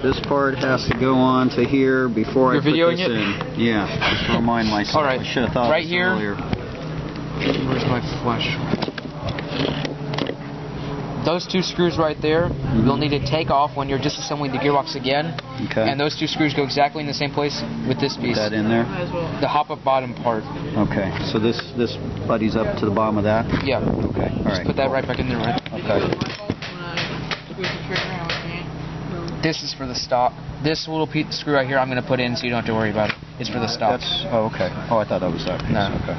This part has to go on to here before I put this in. Yeah, just to remind myself. All right. I should have thought right of this here. earlier. Where's my flashlight? Those two screws right there, you'll need to take off when you're disassembling the gearbox again. Okay. And those two screws go exactly in the same place with this piece. Put that in there? The hop-up bottom part. Okay, so this buddies up to the bottom of that? Yeah. Okay, all right. Just put that right back in there, right? Okay. This is for the stock. This little screw right here I'm going to put in so you don't have to worry about it. It's for the stock. Oh, okay. Oh, I thought that was that piece. No. Okay.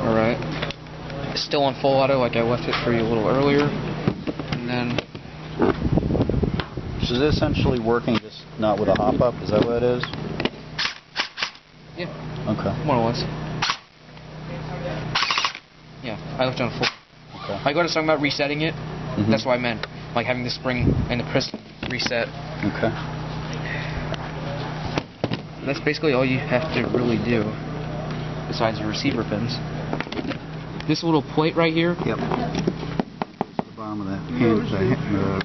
Alright. Still on full auto like I left it for you a little earlier. And then... So is it essentially working just not with a hop-up? Is that what it is? Yeah. Okay. More or less. Yeah, I left it on full. Okay. Like what I was talking about resetting it, that's what I meant. Like having the spring and the piston reset. Okay. And that's basically all you have to really do, besides your receiver pins. This little plate right here. Yep. The bottom of that.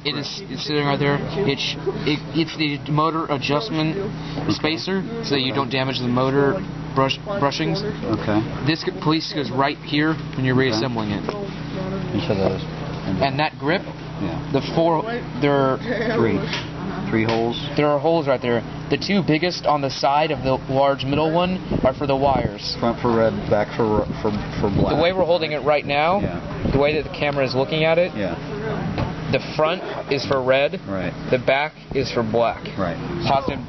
It's sitting right there. It's the motor adjustment spacer, so that you don't damage the motor brushings. Okay. This piece goes right here when you're reassembling it. Each of those. And that grip, yeah. there are three holes. There are holes right there. The two biggest on the side of the large middle one are for the wires. Front for red, back for black. The way we're holding it right now, the way that the camera is looking at it, the front is for red, the back is for black. Right. Positive,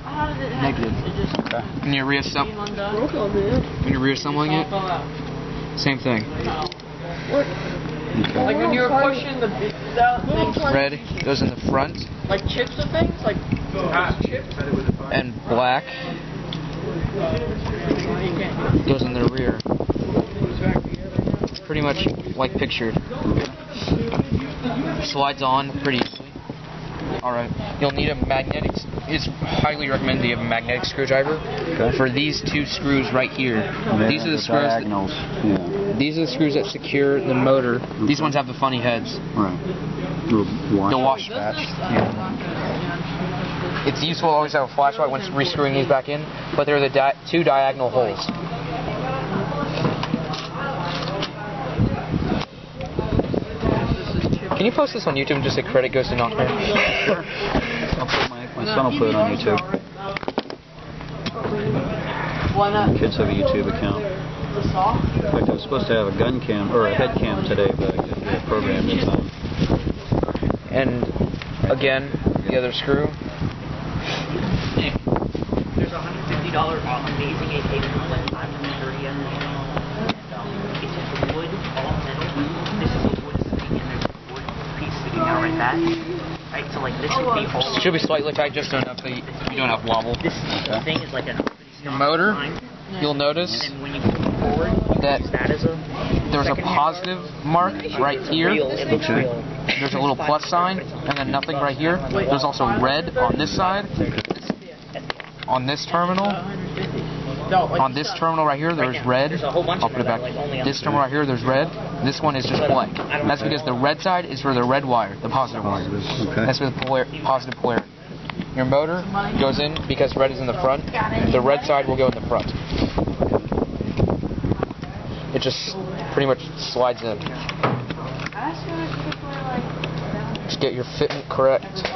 negative. Okay. When you're reassembling it, same thing. Okay. Like when you were pushing the things out, Red goes in the front. Like chips and things? Like chips? And black goes in the rear. Pretty much like pictured. Slides on pretty easily. Alright. You'll need a magnetic... It's highly recommended you have a magnetic screwdriver for these two screws right here. These are the screws diagonals. These are the screws that secure the motor. These ones have the funny heads. Right. The wash patch. It's useful to always have a flashlight when rescrewing these back in, but they're the two diagonal holes. Can you post this on YouTube and just say credit goes to Nachtmere? Sure. I'll put my son will put it on YouTube. Why not? Kids have a YouTube account. In fact, I was supposed to have a gun cam or a head cam today, but I didn't get programmed in time. And again, the other screw. There's a $150 amazing AK like 530 and it's just wood, all metal. This is a wood thing, and there's a wood piece sticking out like that. Right, so like this would be all. Should be slightly tight, just enough that you don't have wobble. This thing is like your motor. You'll notice and when you move forward, that as a there's a positive mark right here. There's a little plus sign, and then nothing right here. There's also red on this side. On this terminal. On this terminal right here, there's red. I'll put it back. This terminal right here, there's red. This one is just blank. That's because the red side is for the red wire, the positive wire. That's for the positive polarity. Your motor goes in because red is in the front. The red side will go in the front. It just pretty much slides in. Just get your fitment correct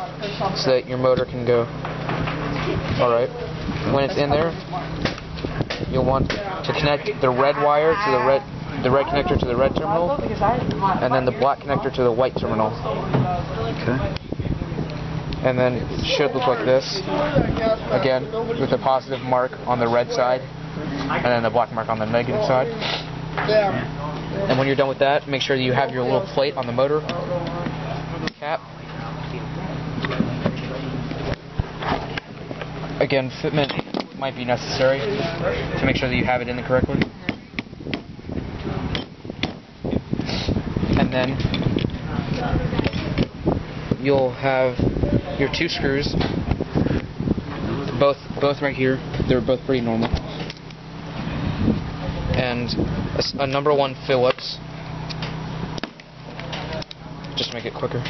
so that your motor can go. Alright. When it's in there, you'll want to connect the red wire to the red connector to the red terminal, and then the black connector to the white terminal. Okay. And then it should look like this. Again, with the positive mark on the red side, and then the black mark on the negative side. And when you're done with that, make sure that you have your little plate on the motor cap. Again, fitment might be necessary to make sure that you have it in the correct one. And then you'll have your two screws, both right here. They're both pretty normal. and a number 1 Phillips, just to make it quicker.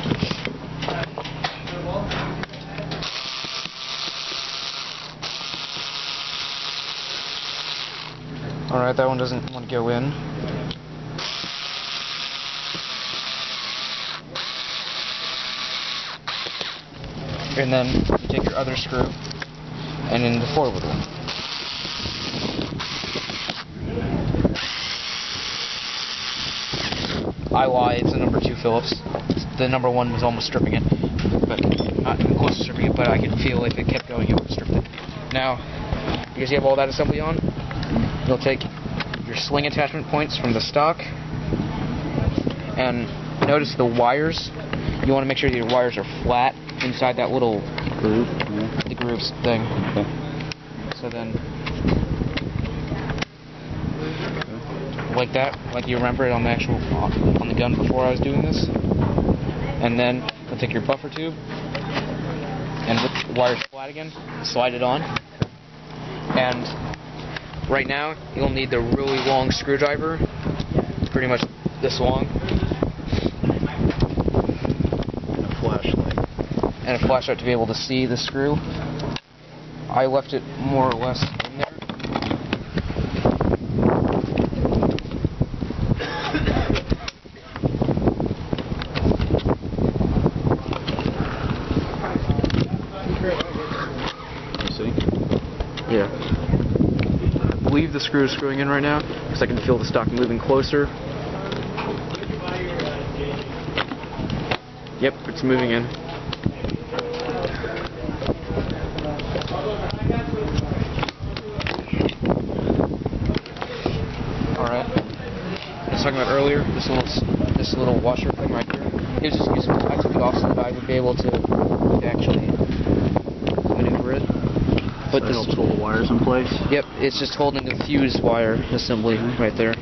Alright, that one doesn't want to go in. And then you take your other screw and in the forward one. I lied, it's a number 2 Phillips. The number 1 was almost stripping it, but not even close to stripping it, but I could feel if it kept going, it would have stripped it. Now, because you have all that assembly on, you'll take your sling attachment points from the stock, and notice the wires. You want to make sure that your wires are flat inside that little groove, the grooves thing. Okay. So then, like that, like you remember it on the actual on the gun before I was doing this. And then you'll take your buffer tube and with the wires flat again, slide it on. And right now you'll need the really long screwdriver, pretty much this long. And a flashlight to be able to see the screw. I left it more or less in there. See? Yeah. I believe the screw is screwing in right now because I can feel the stock moving closer. Yep, it's moving in. Alright. I was talking about earlier, this little washer thing right here. It was just useful. I took it off so that I would be able to actually maneuver it. But so it helps hold the wires in place? Yep, it's just holding the fuse wire assembly right there.